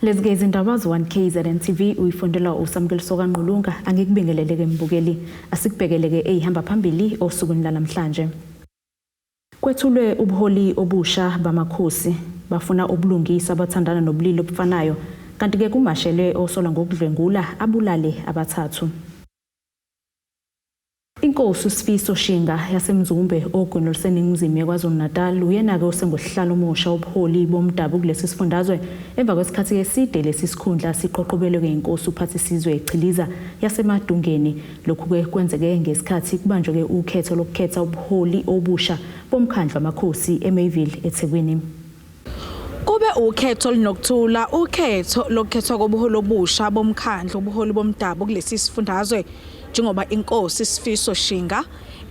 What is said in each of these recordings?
Lezi ke izindaba z1KZNTV uyifundela uSamkeliso kaNqulunga angikubingeleleke mbukeli asikubhekeleke ehamba phambili osukwini namhlanje. Kwethulwe ubuholi obusha bamakhosi bafuna ubulungisa abathandana nobulili obufanayo kanti ke kumashele osola ngokudlwengula abulale abathathu. Inkosi uSifiso Shinga yasemzumbe ogwini oluseningizimu yeKwaZulu-Natal uyena ke osengosihlalo omusha ubuholi Bomdabu kulesi sifundazwe emva kwesikhathi eside lesi sikhundla siqoqobelwe inkosi uPhathisizwe Ichiliza yaseMadungeni. Lokhu ke kwenzeke ngesikhathi kubanjwe ke ukhetho lokukhetha ubuholi obusha bomkhandlu wamakhosi eMayville eThekwini. Kube ukhetho linokuthula ukhetho lokukhethwa kobuholi obusha bomkhandlu ubuholi Bomdabu kulesi sifundazwe njengoba inkosi Sifiso Shinga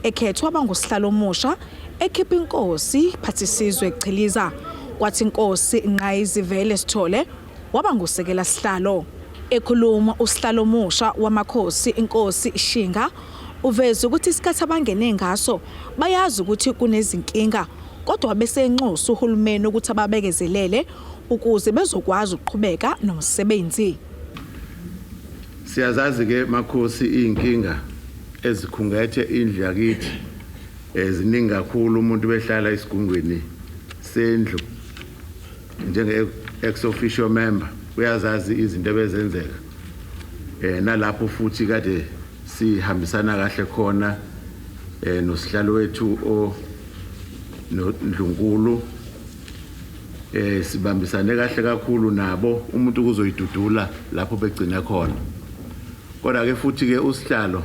ekhethwa abangosihlalo omusha ekhipha inkosi Phathisizwe Ichiliza kwathi inkosi Inqayizivele Sithole waba ngusekela sihlalo. Ekhuluma usihlalo omusha wamakhosi inkosi Shinga uveza ukuthi isikhathi abangene ngaso bayazi ukuthi kunezinkinga kodwa besenxusa uhulumeni ukuthi ababekezelele ukuze bezokwazi ukuqhubeka nomsebenzi. Siyazazi ke makhosi inkinga ezikhungethe indlu yakithi eziningi kakhulu umuntu behlala isigungweni sendlu njenge ex officio member uyazazi izinto ebezenzeka nalapho futhi kade sihambisana kahle khona nosihlalo wethu noNdlunkulu sibambisane kahle kakhulu nabo umuntu kuzoyidudula lapho begcina khona. Kodwa ke futhi ke usihlalo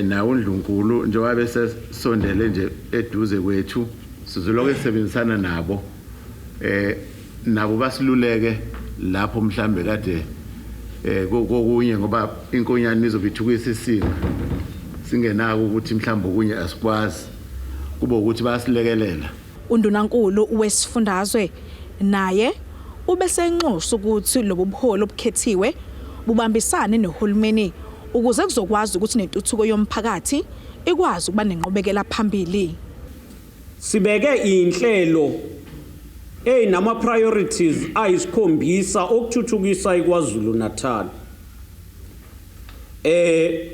nawo uNdlunkulu njengoba bese sondele nje eduze kwethu sizoloke sisebenzisana nabo nabo basiluleke lapho mhlambe kade kokunye ngoba inkonyane izobithukisa isinga singenako ukuthi mhlambe okunye asikwazi kube ukuthi bayasilekelela. UNdunankulu wesifundazwe naye ubesenxusa ukuthi lobu buholi obukhethiwe bubambisane nohulumeni ukuze kuzokwazi ukuthi nentuthuko yomphakathi ikwazi ukuba nenqobekela phambili. Sibeke inhlelo nama priorities ayisikhombisa okuthuthukisa iKwaZulu-Natal.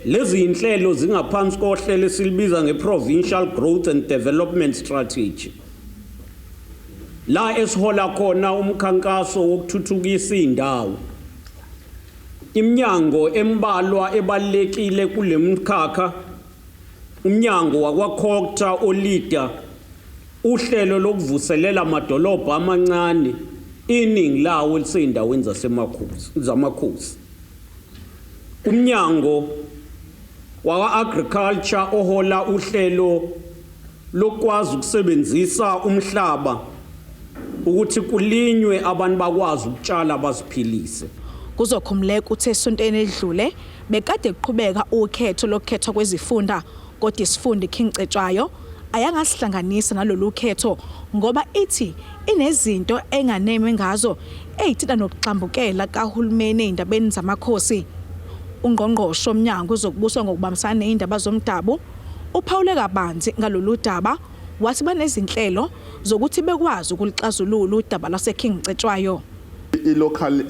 Lezi inhlelo zingaphansi kohlelo esilibiza ngeProvincial Growth and Development Strategy. La esihola khona umkhankaso wokuthuthukisa indawo. Iminyango embalwa ebalekile kulemkhakha umnyango wakwaKhokta olida uhlelo lokuvuselela amadolobha amancane iningi lawo lisendaweni zamakhosi. Umnyango wa-agriculture ohola uhlelo lokwazi ukusebenzisa umhlaba ukuthi kulinywe abantu bakwazi ukutshala baziphilise. Kuzokhumleka uthe esontweni edlule bekade kuqhubeka ukhetho lokukhethwa kwezifunda kodwa isifunda iKingcetshwayo ayangasihlanganisa nalolu khetho ngoba ithi inezinto enganeme ngazo ezithinta nokuxambukela kahulumeni ezindabeni zamakhosi. Ungqongqoshe omnyango uzokubuswa ngokubambisana nezindaba zomdabu uphawule kabanzi ngalolu daba wathi banezinhlelo zokuthi bekwazi ukulixazulula udaba laseKingcetshwayo. I-local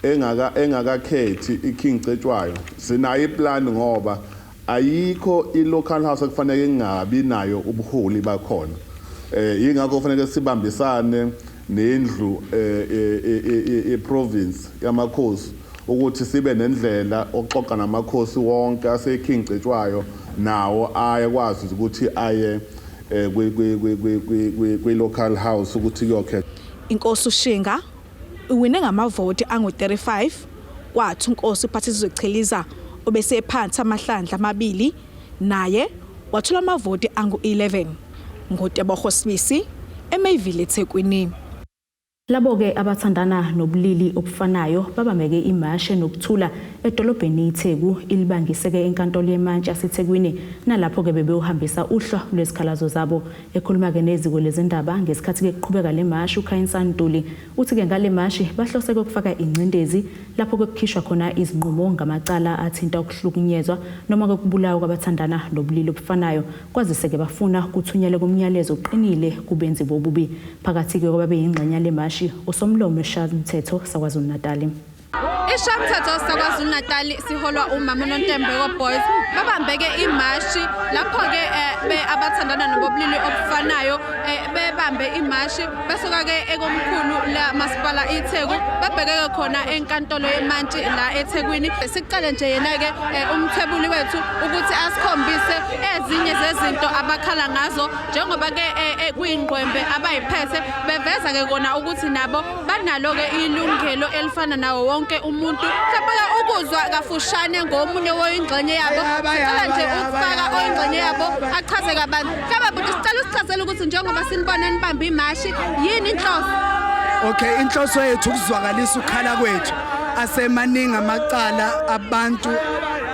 engakakhethi iKingcetshwayo sinayo iplan ngoba ayikho i-local house ekufanele ingabi nayo ubuholi bakhona. Yingakho kufanele sibambisane nendlu e-province yamakhosi ukuthi sibe nendlela oxoxa namakhosi wonke aseKingcetshwayo nawo ayakwazi ukuthi aye kwi-local house ukuthi kuyokhetha. Inkosi uShinga uwine ngamavoti angu-35 kwathi inkosi Phathisizwe Ichiliza obese phansi amahlandla amabili naye wathola amavoti angu-11. Ngoteboho Sibisi eMayville eThekwini. Labo ke abathandana nobulili obufanayo babameke imashe nokuthula edolobheni iTheku ilibangiseke enkantolo yemantshi yaseThekwini nalapho ke bebehambisa uhla lwesikhalazo zabo. Ekhuluma ke neziko lezindaba ngesikhathi ke kuqhubeka le mashi uKhayisani Ntuli uthi ke ngale mashi bahlose ukufaka ingcindezi lapho ke kukhishwa khona izinqumo ngamacala athinta ukuhlukunyezwa noma ukubulawa kwabathandana nobulili obufanayo kwazise ke bafuna ukuthunyelwa komnyalezo oqinile kubenzi bobubi phakathi ke kwabe yingxenye le mashi imashi usomlomo weshathomthetho saKwaZulu-Natal. Ishathomthetho saKwaZulu-Natal siholwa uMama uNontembeko boys babambeke imashi lapho ke abathandana nobulili obufanayo bebambe imashi besuka ke ekomkhulu la masipala iTheku babhekeke khona enkantolo yemantshi la eThekwini. Siqale nje yena ke umthebuli wethu ukuthi asikhombise ezinye zezinto abakhala ngazo njengoba ke kuyingqwembe abayiphethe beveza ke kona ukuthi nabo banalo ke ilungelo elifana nawo wonke umuntu mhlawumbe ukuzwa kafushane ngomunye woyingxenye yabo sicela nje ukufaka oyingxenye yabo achaze kabanzi mhlawumbe sicela usichazele ukuthi njengoba sinibona nibamba imashi yini inhloso. Okay, inhloso yethu ukuzwakalisa ukukhala kwethu asemaningi amacala abantu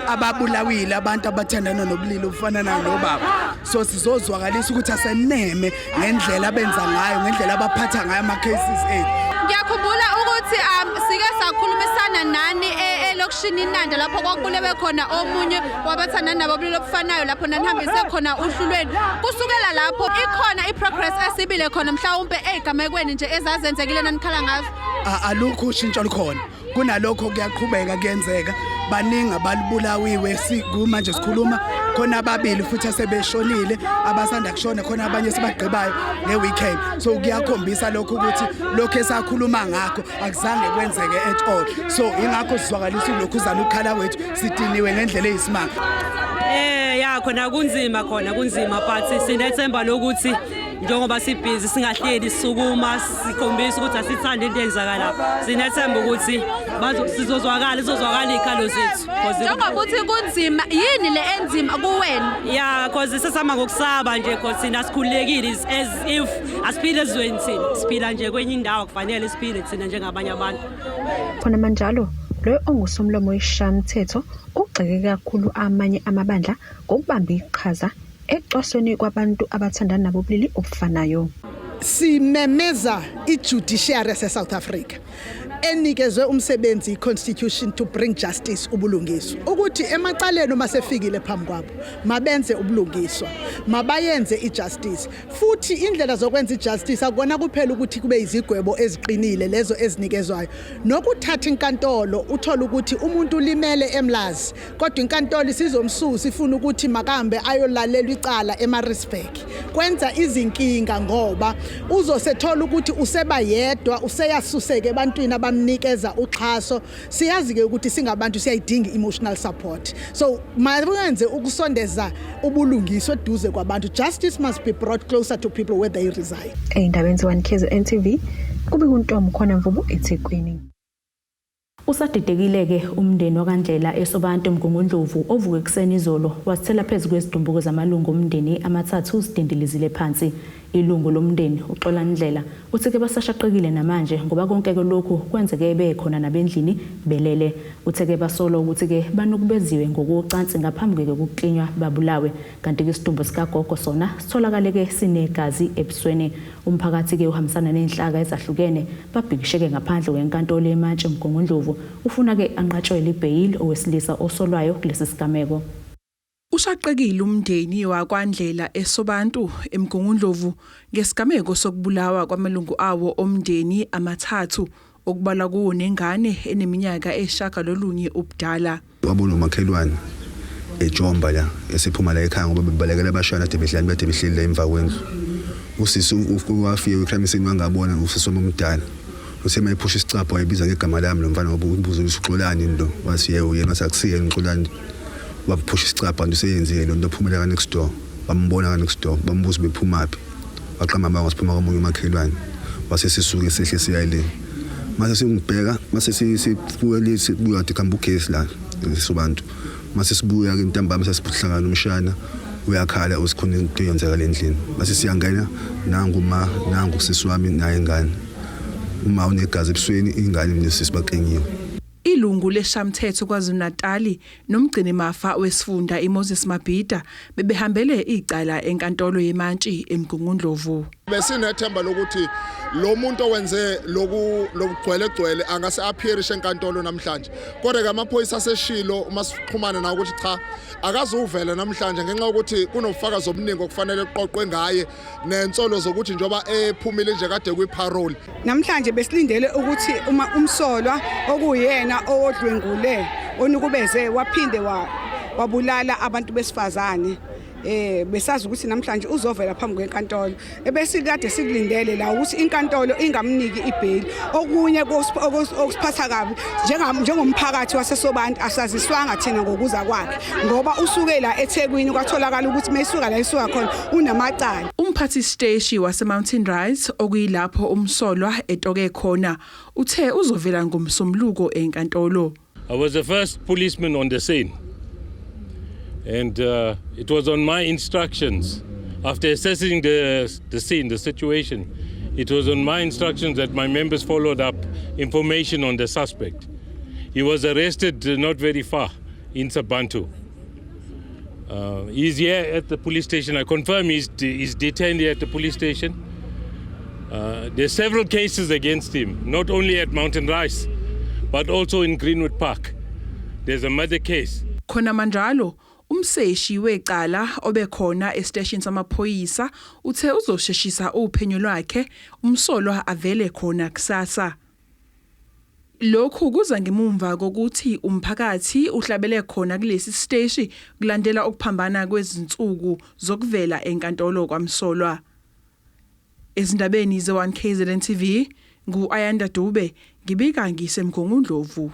ababulawile abantu abathandana nobulili obufanana nobaba, so sizozwakalisa ukuthi aseneme ngendlela abenza ngayo ngendlela abaphatha ngayo ama cases ethu. Ngiyakhumbula ukuthi sike sakhulumisana nani elokishini Nanda lapho kwakulewe khona omunye wabathandana nabobulili obufanayo lapho nanihambise khona uhlulweni. Kusukela lapho ikhona iprogress esibile khona mhlawumbe ezigamekweni nje ezazenzekile nanikhala ngazo. Alukho ushintsho likhona, kunalokho kuyaqhubeka kuyenzeka, baningi abalibulawiwe manje sikhuluma khona ababili futhi asebeshonile abasanda kushona khona abanye sibagqibayo ngeweekend. So kuyakhombisa lokho ukuthi lokho esakhuluma ngakho akuzange kwenzeke at all, so ingakho sizwakalisa lokho uzana ukukhala wethu sidiniwe ngendlela eyisimanga. Ya khona kunzima but sinethemba lokuthi njengoba sibhizi singahleli sisukuma sikhombisa ukuthi asithanda into eyenzakala, sinethemba ukuthi izozwakala ikhalo zethu. Njengoba uthi kunzima yini le enzima kuwena? Yeah, because sisama ngokusaba nje because thina sikhululekile as if asiphile ezweni thina siphila nje kwenye indawo kufanele siphile thina njengabanye abantu. Khona manjalo lo ongusomlomo weshathomthetho ugxeke kakhulu amanye amabandla ngokubamba iqhaza ecwasweni kwabantu abathandana nabobulili obufanayo. Simemeza ijudiciary South Africa enikezwe umsebenzi constitution to bring justice ubulungiswa ukuthi emacaleni masefikile phambi kwabo mabenze ubulungiswa mabayenze ijustice futhi indlela zokwenza ijustice akona kuphela ukuthi kube izigwebo eziqinile lezo ezinikezwayo nokuthatha inkantolo uthola ukuthi umuntu ulimele emlazi kodwa inkantolo isizomsusa ifuna ukuthi makambe ayolalela icala eMaritzburg kwenza izinkinga ngoba uzosethola ukuthi useba yedwa useyasuseke ebantwini abamnikeza uxhaso. Siyazi ke ukuthi singabantu siyayidinga emotional support, so mayenze ukusondeza ubulungiswa eduze kwabantu. Justice must be brought closer to people where they reside. Ey'ndabeni ze-1KZNTV kube kuntombi khona Mvubu eThekwini. Usadidekile-ke umndeni wakaNdlela eSobantu eMgungundlovu ovuka ekuseni izolo wasithela phezu kwezidumbuko zamalungu omndeni amathathu uzidindilizile phansi. Ilungu lomndeni uXola Ndlela uthi-ke basashaqekile namanje ngoba konke lokhu kwenzeke bekhona nabendlini belele. Uthe-ke basola ukuthi-ke banokubeziwe ngokucansi ngaphambi kokuklinywa babulawe, kanti-ke isidumbu sikagogo sona sitholakale-ke sinegazi ebusweni. Umphakathi-ke uhambisana nenhlaka ezahlukene babhikisheke ngaphandle kwenkantolo yemantshi eMgungundlovu ufuna-ke anqatshelwe ibheyili owesilisa osolwayo kulesi sigameko. Ushaqekile umndeni wakwaNdlela eSobantu eMgungundlovu ngesigameko sokubulawa kwamalungu awo omndeni amathathu okubalwa kuwo nengane eneminyaka eshagalolunye ubudala. Wabona umakhelwane eJomba la esiphuma la ekhaya ngoba bebalekela abashana ade behlala bade behleli la emva kwendlu. Usisi wafika ecrime scene wangabona usisi omdala. Usema iphusha isicapho wayibiza ngegama lami lo mfana ngoba ubuzo uXolani ndo wasiye yena wasakusiyena uXolani. Waphusha isicapha nje seyenzile lo nto phumela ka next door bambona ka next door bambuza bephumaphi waqamba manje wasiphuma komunye umakhelwane wase sisuke sehle siyayile mase singibheka mase sifuele sibuya dikhamba ugesi la eSobantu mase sibuya ke intambama sesibuhlangana umshana uyakhala usikhona into yenzeka endlini mase siyangena nangu sisi wami naye ingane uma unegazi ebusweni ingane nesisi baqenyiwe. Ilungu leshamthetho KwaZulu-Natal nomgcini mafa wesifunda iMoses Mabhida bebehambele icala enkantolo yeMantshi eMgungundlovu. Besinethemba lokuthi lo muntu owenze lokugcwele angase appearishe enkantolo namhlanje. Kodwa ke amaphoyisa aseshilo uma sixhumana nawo ukuthi cha akazuvela namhlanje ngenxa ukuthi kunofakazi obuningi okufanele uqoqwe ngaye nensolo zokuthi njoba ephumile nje kade kwiparole. Namhlanje besilindele ukuthi uma umsolwa okuyena owodlwengule onukubeze waphinde wabulala abantu besifazane besazi ukuthi namhlanje uzovela phambi kwenkantolo ebesikade sikulindele la ukuthi inkantolo ingamniki ibheli okunye okusiphatha kabi njengomphakathi wasesobantu asaziswanga thina ngokuza kwakhe ngoba usuke la eThekwini kwatholakala ukuthi mayisuka la isuka khona unamacala. Umphathi steshi wase Mountain Rise okuyilapho umsolwa etoke khona uthe uzovela ngomsombuluko enkantolo. I was the first policeman on the scene. And it was on my instructions, after assessing the scene, the situation, it was on my instructions that my members followed up information on the suspect. He was arrested not very far in Sabantu. He's here at the police station. I confirm he's detained here at the police station. There's several cases against him, not only at Mountain Rise, but also in Greenwood Park. There's a murder case. Khona manjalo umseshi wecala obekhona estation samaphoyisa uthe uzosheshisa uphenyo lwakhe umsolwa avele khona kusasa. Lokhu kuza ngemumva kokuthi umphakathi uhlabele khona kulesi steshi kulandela ukuphambana kwezinsuku zokuvela enkantolo kwamsolwa. Ezindabeni ze1KZNTV ngu-Ayanda Dube ngibika ngisemgungundlovu.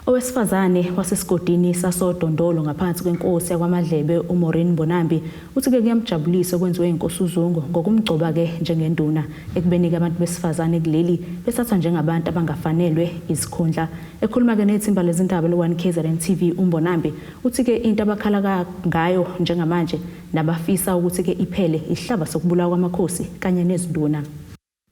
Owesifazane wasesigodini sasodondolo ngaphansi kwenkosi yakwaMadlebe uMaureen Bonambi uthi ke kuyamjabulisa okwenziwe inkosi uZungu ngokumgcoba ke njengenduna ekubeni abantu besifazane kuleli besatha njengabantu abangafanelwe izikhundla. Ekhuluma ke nethimba lezindaba le1KZNTV uMbonambi uthi ke into abakhala ngayo njengamanje nabafisa ukuthi ke iphele ihlaba sokubulawa kwamakhosi kanye nezinduna.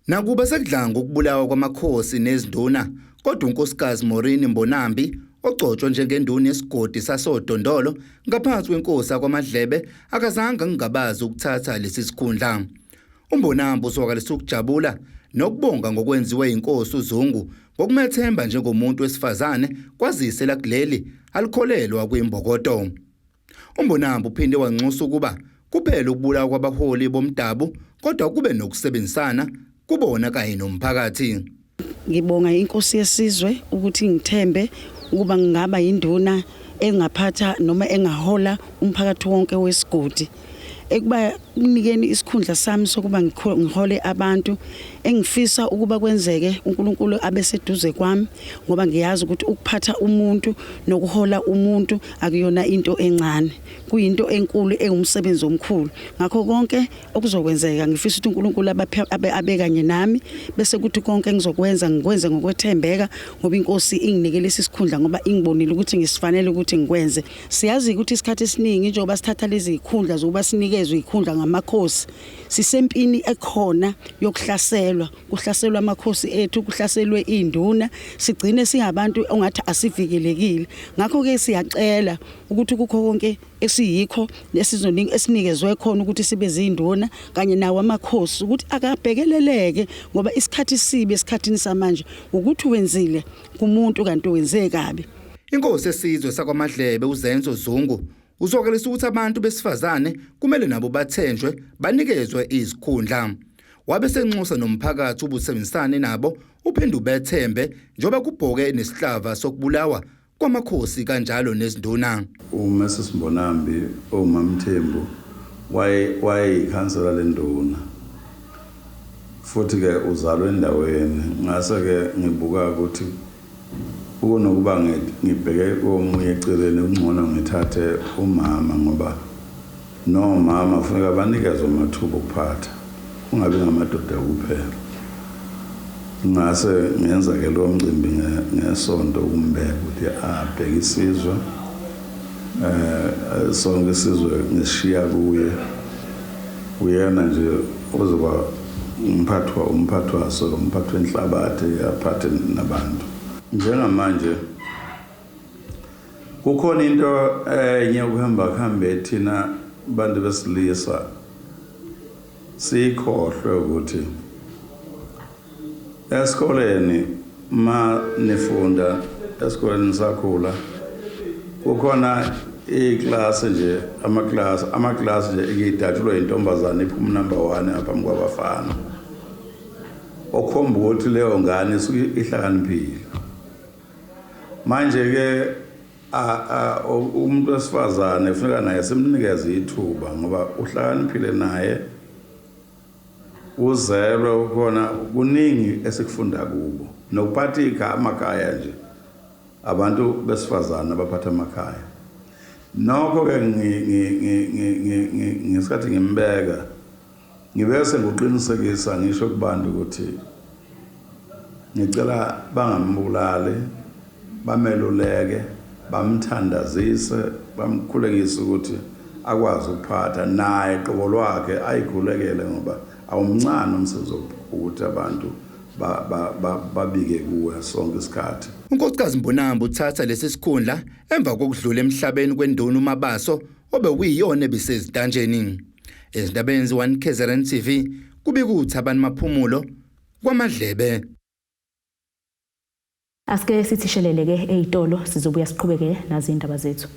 Nakuba sekudlanga ukubulawa kwamakhosi nezinduna kodwa unkosikazi Maureen Bonambi ogcotshwa njengenduna yesigodi sasodondolo ngaphansi kwenkosi yakwaMadlebe akazange ngingabazi ukuthatha lesi sikhundla. uMbonambi uswakalisa ukujabula nokubonga ngokwenziwe inkosi uZungu ngokumethemba njengomuntu wesifazane kwazise la kuleli alikholelwa kwimbokodo. uMbonambi uphinde wanxusa ukuba kuphela ukubulawa kwabaholi bomdabu kodwa kube nokusebenzisana kubona kanye nomphakathi. Ngibonga inkosi yesizwe ukuthi ngithembe ukuba ngingaba induna engaphatha noma engahola umphakathi wonke wesigodi. Ekuba unikeni isikhundla sami sokuba ngihole abantu engifisa ukuba kwenzeke uNkulunkulu abeseduze kwami ngoba ngiyazi ukuthi ukuphatha umuntu nokuhola umuntu akuyona into encane kuyinto enkulu engumsebenzi omkhulu ngakho konke okuzokwenzeka ngifisa ukuthi uNkulunkulu abekanye nami bese kuthi konke ngizokwenza ngikwenze ngokwethembeka ngoba inkosi inginikele isikhundla ngoba ingibonile ukuthi ngisifanele ukuthi ngikwenze. Siyazi ukuthi isikhathi esiningi njengoba sithatha lezi ikhundla zokuba sinikezwe ikhundla ngamakhosi sisempini ekhona yokuhlaselwa kuhlaselwa amakhosi ethu kuhlaselwe induna sigcine singabantu ongathi asivikelekile. Ngakho ke siyacela ukuthi kukho konke esiyikho lesizoningi esinikezwe khona ukuthi sibe zinduna kanye nawo amakhosi ukuthi akabhekeleleke ngoba isikhathi sibe esikhathini samanje ukuthi wenzile kumuntu kanti wenze kabi. Inkosi esizwe sakwaMadlebe uZenzo Zungu uzwakalisa ukuthi abantu besifazane kumele nabo bathenjwe banikezwe izikhundla. Wabe senxusa nomphakathi ubusebenzisane nabo uphinde ubethembe njoba kubhoke nesihlava sokubulawa kwamakhosi kanjalo nezinduna. uMrs Bonambi uMamthembu wayeyikhansela lenduna futhi ke uzalwe endaweni ngase ke ngibuka ukuthi ukunokuba ngibheke komunye eceleni ungcono ngithathe umama ngoba nomama kufanele banikezwe amathuba okuphatha ungabe ngamadoda kuphela. Ngase ngenza ke lo mcimbi ngesonto umbeke ukuthi abheke isizwe sonke isizwe ngishiya kuye uyena nje uzoba umphathi waso umphathi wenhlabathi aphathe nabantu. njengamanje kukhona into enye ukuhamba thina bantu besilisa sikhohlwe ukuthi esikoleni ma nifunda esikoleni sakhula kukhona iklasi nje amaklasi nje ekidatshulwa intombazana iphuma number 1 aphambi kwabafana okhomba ukuthi leyo ngane isuke ihlakaniphile manje ke umuntu wesifazane ufuneka naye simnikeze ithuba ngoba uhlakaniphile naye uzelwe khona kuningi esikufunda kubo nokuphathika amakhaya nje abantu besifazane abaphatha amakhaya nokho ke ngesikhathi ngimbeka ngibese ngoqinisekisa ngisho kubantu ukuthi ngicela bangambulali bameluleke bamthandazise bamkhulekise ukuthi akwazi ukuphatha naye qobo lwakhe ayikhulekele ngoba awumncane umsebenzi ukuthi abantu babike kuwe sonke isikhathi. uNkosikazi Bomdabu uthatha lesi sikhundla emva kokudlula emhlabeni kwenduna uMabaso obekuyiyona ebisezitanjeni. Ezindabeni ze1KZNTV kubikuthi abantu maphumulo kwamadlebe. Asike sithisheleleke ezitolo sizobuya siqhubeke nazo indaba zethu.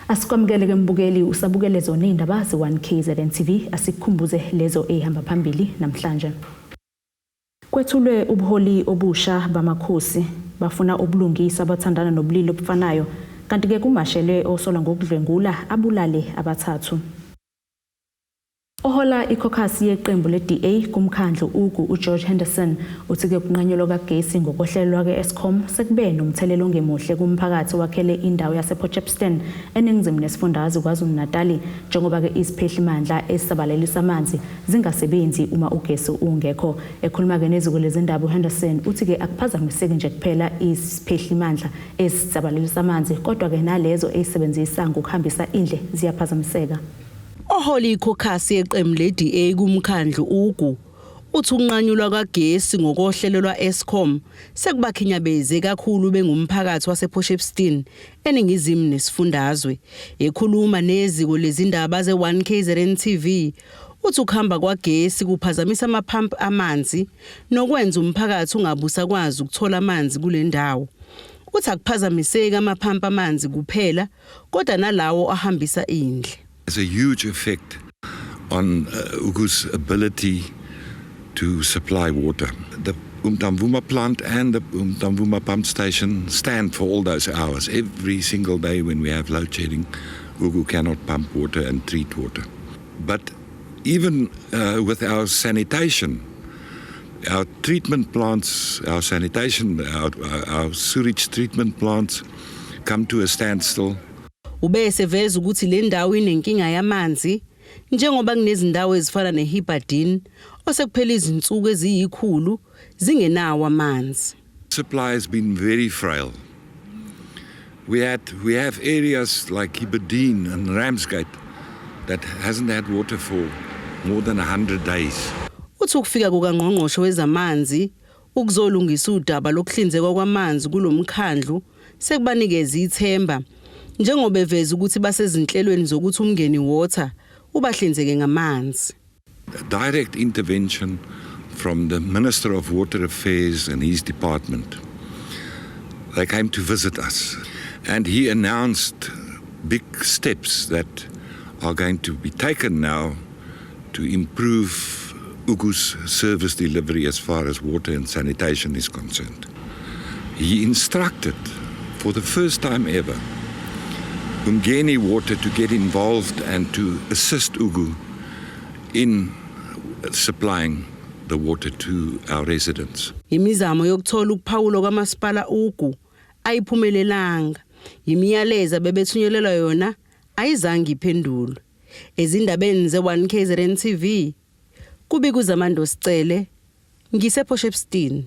Asikwamukele ke mbukeli usabukele zona indaba ze1KZNTV asikukhumbuze lezo ehamba phambili namhlanje. Kwethulwe ubuholi obusha bamakhosi bafuna ubulungisa abathandana nobulili obufanayo kanti ke kumashele osola ngokudlwengula abulale abathathu. Ohola ikhokhasi yeqembu le-DA kumkhandlu uGeorge Henderson uthi ke kunqanyelwa kagesi ngokohlelo ke Eskom sekube nomthelelo ongemuhle kumphakathi wakhele indawo yasePotchefstroom eningizimu nesifundazwe KwaZulu-Natal njengoba ke isiphehlimandla esisabalalisa amanzi zingasebenzi uma ugesi ungekho. Ekhuluma ke neziko lezindaba uHenderson uthi ke akuphazamiseki nje kuphela isiphehlimandla esisabalalisa amanzi kodwa ke nalezo ezisebenzisa ngokuhambisa indle ziyaphazamiseka. Oholi ikhokhasi yeqembu le-DA kumkhandlu uthi ukunqanyulwa kagesi ngokohlelo lwa-Eskom sekubakhinyabeze kakhulu bengumphakathi wasePotchefstroom eningizimu nesifundazwe. Ekhuluma neziko lezindaba ze1KZNTV uthi ukuhamba kwagesi kuphazamisa amaphampu amanzi nokwenza umphakathi ungabusa kwazi ukuthola amanzi kule ndawo. Uthi akuphazamiseki amaphampu amanzi kuphela kodwa nalawo ahambisa indle. There's a huge effect on Ugu's ability to supply water. The Bomdabu plant and the Bomdabu pump station stand for all those hours. Every single day when we have load shedding, Ugu cannot pump water and treat water. But even with our sanitation, our treatment plants, our sanitation, our sewage treatment plants come to a standstill. Ubese veza ukuthi le ndawo inenkinga yamanzi njengoba kunezindawo ezifana neHibadin osekuphela izinsuku eziyikhulu zingenawo amanzi. Supply has been very frail. We have areas like Hibadin and Ramsgate that hasn't had water for more than 100 days. Uthi ukufika kukaNgqongqoshe wezamanzi ukuzolungisa udaba lokuhlinzekwa kwamanzi kulomkhandlu sekubanikeza ithemba njengoba beveza ukuthi basezinhlelweni zokuthi umngeni water ubahlinzeke ngamanzi. Direct intervention from the Minister of Water Affairs and his department. They came to visit us and he announced big steps that are going to be taken now to improve Ugu's service delivery as far as water and sanitation is concerned. He instructed for the first time ever Umgeni Water to get involved and to assist Ugu in supplying the water to our residents. Imizamo yokuthola ukuphawulo kwamasipala Ugu ayiphumelelanga. Imiyaleza bebethunyelelwa yona ayizange iphendulwe. Ezindabeni ze1KZNTV kubikuza Amando Sicele ngisePotchefstroom.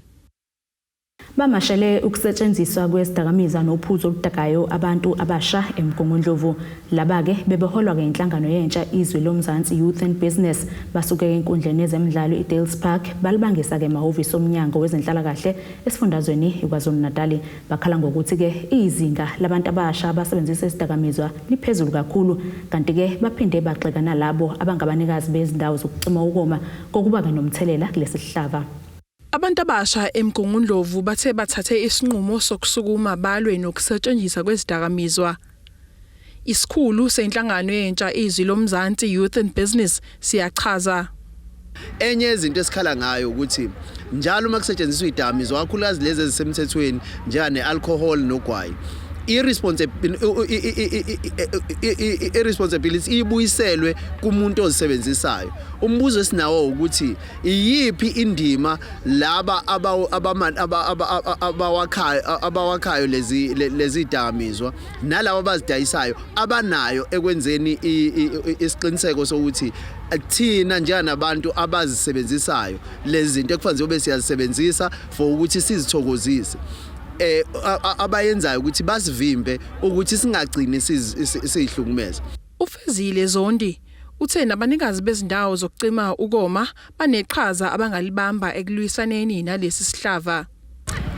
Bamashele ukusetshenziswa kwezidakamizwa nophuzo oludakayo abantu abasha eMgungundlovu. Laba-ke bebeholwa ngenhlangano yentsha izwe lomzansi Youth and Business basuke enkundleni yezemidlalo iDales Park balibangisa-ke emahhovisi omnyango wezenhlalakahle esifundazweni iKwaZulu-Natal. Bakhala ngokuthi-ke izinga labantu abasha abasebenzisa izidakamizwa liphezulu kakhulu, kanti-ke baphinde baxeka nalabo abangabanikazi bezindawo zokucima ukoma kokuba-ke nomthelela kulesi sihlava. Abantu abasha eMgungundlovu bathe bathathe isinqumo sokusukuma balwe nokusetshenziswa kwezidakamizwa. Isikhulu senhlangano yentsha izwi lomzansi Youth and Business siyachaza. Enye izinto esikhala ngayo ukuthi njalo uma kusetshenziswa izidakamizwa kakhulukazi lezi ezisemthethweni njengane alcohol nogwayi, irresponsibility ibuyiselwe kumuntu ozisebenzisayo. Umbuzo esinawo ukuthi iyiphi indima laba abawakhayo lezi dakamizwa nalabo abazidayisayo abanayo ekwenzeni isiqiniseko sokuthi thina njenganabantu abazisebenzisayo lezi zinto ekufanele ube siyazisebenzisa for ukuthi sizithokozise. Abayenzayo ukuthi basivimbe ukuthi singagcini sihlukumeza. Ufezile Zondi uthe nabanikazi bezindawo zokucima ukoma baneqhaza abangalibamba ekulwisaneni nalesi sihlava.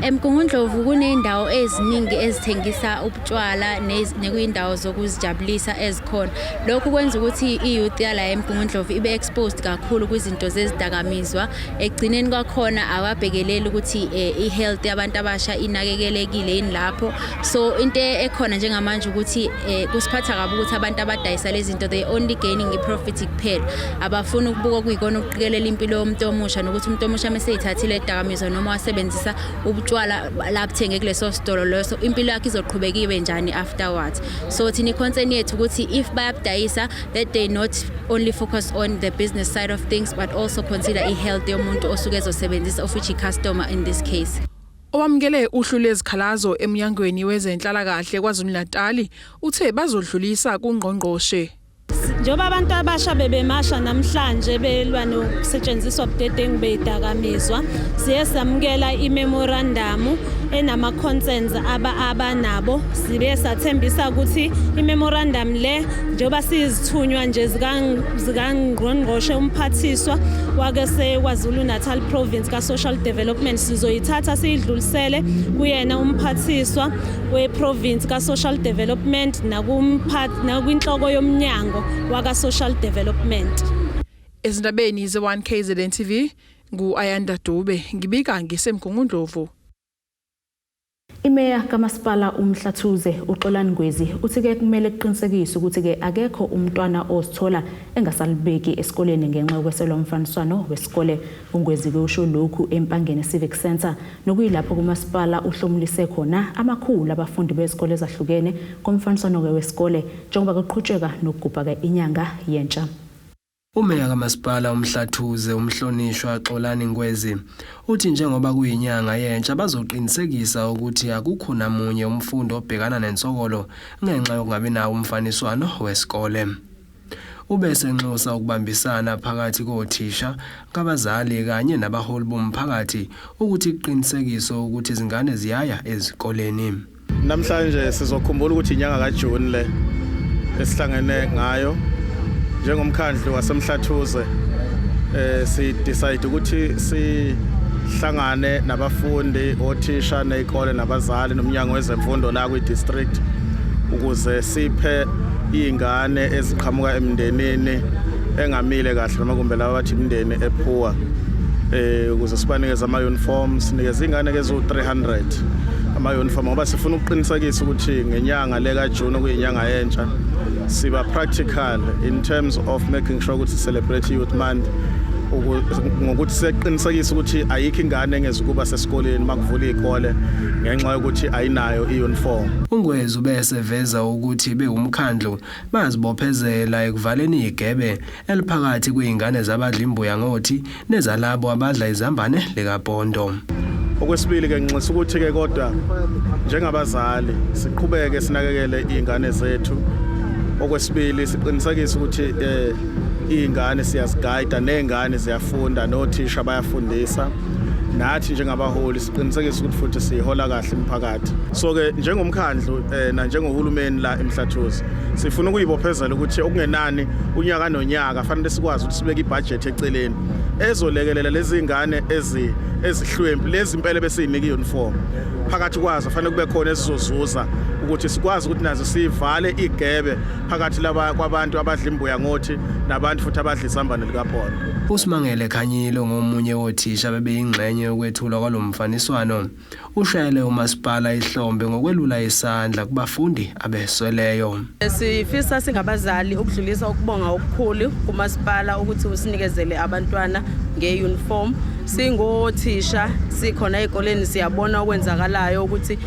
eMgungundlovu kunendawo eziningi ezithengisa ubutshwala nekuyindawo zokuzijabulisa ezikhona. Lokhu kwenza ukuthi iyouth yala eMgungundlovu ibe exposed kakhulu kwizinto zezidakamizwa. Egcineni kwakhona awabhekeleli ukuthi ihealth yabantu abasha inakekelekile yini lapho. So into ekhona njengamanje ukuthi kusiphatha kabi ukuthi abantu abadayisa lezi zinto they only gaining i-profit kuphela. Abafuna ukubuka kuyikona ukuqikelela impilo yomuntu omusha nokuthi umuntu omusha meseyithathile idakamizwa noma wasebenzisa ubutshwala labuthenge kuleso sitolo leso impilo yakhe izoqhubeka ibe njani afterwards. So thina concern yethu ukuthi if bayabdayisa that they not only focus on the business side of things but also consider i-health yomuntu osuke ezosebenzisa of which i-customer in this case. Owamkele uhlu lezikhalazo emnyangweni wezenhlalakahle KwaZulu-Natal uthe bazodlulisa kungqongqoshe. Njoba abantu abasha bebemasha namhlanje belwa nokusetshenziswa budedengu beyidakamizwa, siye samukela imemorandum enama concerns abanabo. Sibe sathembisa ukuthi imemorandum le njoba sizithunywa nje zikangqongqoshe umphathiswa wake KwaZulu-Natal province ka social development sizoyithatha siyidlulisele kuyena umphathiswa weprovince ka social development nakwinhloko yomnyango waka social development. Ezindabeni ze1KZNTV ngu-Ayanda Dube ngibika ngisemgungundlovu. Imeya kaMasipala uMhlathuze uXolani Ngwezi uthi-ke kumele kuqinisekiswe ukuthi-ke akekho umntwana ozithola engasalibeki esikoleni ngenxa yokweselwa umfaniswano wesikole. UNgwezi-ke usho lokhu eMpangeni Civic Center nokuyilapho kuMasipala uhlomulise khona amakhulu abafundi bezikole ezahlukene komfaniswano-ke wesikole njengoba kuqhutsheka nokugubha-ke inyanga yentsha. Umeya kaMasipala uMhlathuze umhlonishwa Xolani Ngwezi uthi njengoba kuyinyanga yentsha bazoqinisekisa ukuthi akukho namunye umfundi obhekana nensokolo ngenxa yokungabi nawo umfaniswano wesikole. Ubese nxosa ukubambisana phakathi kothisha, kabazali kanye nabaholi bomphakathi ukuthi iqinisekiso ukuthi izingane ziyaya ezikoleni. Namhlanje sizokhumbula ukuthi inyanga kaJune le esihlangene ngayo njengomkhandlu waseMhlathuze si decide ukuthi sihlangane nabafundi, othisha, nezikole nabazali nomnyango wezemfundo la kwi-district ukuze siphe izingane eziqhamuka emindenini engamile kahle noma kumbe laba bathi imindeni ephuwa ukuze sibanikeze ama-uniforms, sinikeze izingane eziwu-300 ama-uniform ngoba sifuna ukuqinisekisa ukuthi ngenyanga le kaJune okuyinyanga yentsha siba practical in terms of making sure ukuthi celebrate youth month ngokuthi siqinisekise ukuthi ayikho ingane engezukuba sesikoleni makuvula izikole ngenxa yokuthi ayinayo i-uniform. UNgwezi bese veza ukuthi beumkhandlu bazibophezela ekuvaleni igebe eliphakathi kwezingane zabadla imbuya ngothi nezalabo abadla izambane likaBhondo. Okwesibili ke nginxisa ukuthi ke kodwa njengabazali siqhubeke sinakekele izingane zethu. Okwesibili siqinisekise ukuthi izingane siyaziguide, nezingane ziyafunda, nothisha bayafundisa. nathi njengabaholi siqinisekise ukuthi futhi sihola kahle imphakathi. So ke njengomkhandlu na njengohulumeni la eMhlathuze sifuna ukuyibophezela ukuthi okungenani unyaka nonyaka fanele sikwazi ukuthi sibeke ibudget eceleni ezolekelela lezi ingane ezihlwempu lezi impela besiyinika iuniform phakathi kwazo fanele kube khona esizozuza ukuthi sikwazi ukuthi nazo sivale igebe phakathi kwabantu abadla imbuya ngothi nabantu futhi abadla isambane likaphondo. uSimangele Khanyile ngomunye wothisha bebeyingxenye yokwethulwa kwalomfaniswano ushayele umasipala ihlombe ngokwelula isandla kubafundi abesweleyo. Sifisa singabazali ukudlulisa ukubonga okukhulu kumasipala ukuthi usinikezele abantwana ngeuniform. Singothisha sikhona ezikoleni siyabona okwenzakalayo ukuthi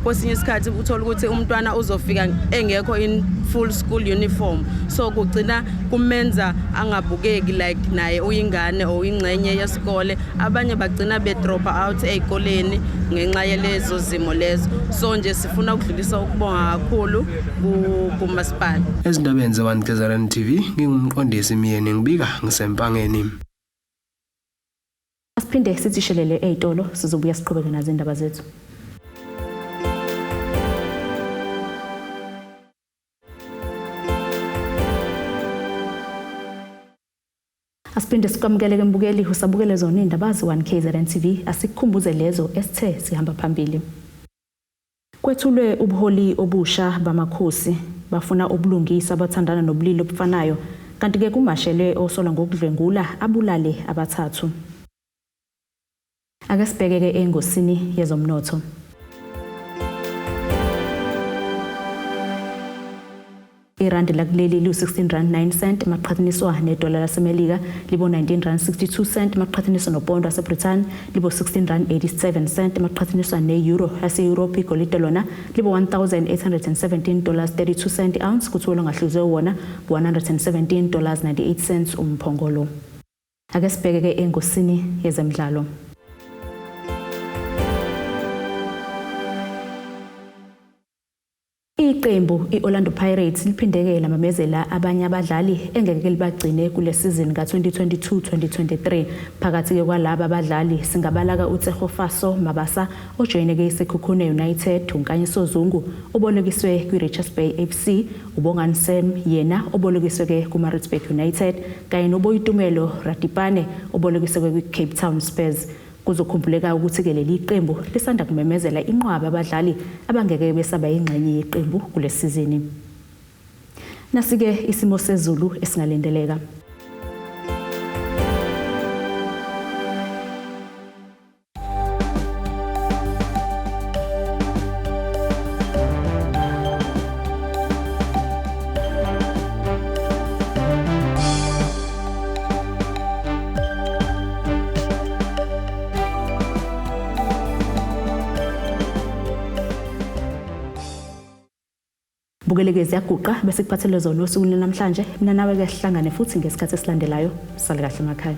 kwesinye isikhathi uthola ukuthi umntwana uzofika engekho in full school uniform, so kugcina kumenza angabukeki like naye uyingane o ingxenye yesikole. Abanye bagcina be drop out ezikoleni ngenxa yelezo zimo lezo. So nje sifuna ukudlulisa ukubonga kakhulu kumasipala. Ezindabeni ze1KZNTV ngingumqondisi Miyeni ngibika ngisempangeni. Asiphinde sithishelele ezitolo sizobuya siqhubeke nazo indaba zethu. Asiphinde sikwamukele mbukeli usabukele zona indaba ze1KZNTV asikukhumbuze lezo esithe sihamba phambili. Kwethulwe ubuholi obusha bamakhosi bafuna ubulungisa abathandana nobulili obufanayo kanti ke kumashelwe osola ngokudlwengula abulale abathathu. Ake sibheke engosini yezomnotho. Irandi lakuleli lu-16.09 maqhathaniswa nedola laseMelika libo 19.62 maqhathaniswa nopondo waseBrithani libo 16.87 maqhathaniswa ne-euro yase-Europe igolide lona libo $1,817.32 ounce kuthiwa ngahluzwe wona $117.98 umphongolo. Ake sibheke engosini yezemidlalo. Iqembu iOrlando Pirates liphindeke lamamezela abanye abadlali engeke libagcine kule season ka2022-2023 phakathi kwalabo abadlali singabalaka uTshego Faso Mabasa ojoyineke iSekhukhune United, uNkanyiso Zungu obolekiswe kwiRichards Bay FC, uBongani Sam yena obolekiswe ke kuMaritzburg United kanye noBoyitumelo Ratipane obolekiswe kwiCape Town Spurs. Kuzokhumbuleka ukuthi ke leli iqembu lisanda kumemezela inqwaba abadlali abangeke besaba ingxenye yeqembu kule season. Nasike isimo sezulu esingalendeleka. Bukelekezi yaguqa bese kuphathele zona osukwini namhlanje mina nawe ke sihlangane futhi ngesikhathi esilandelayo sale kahle emakhaya.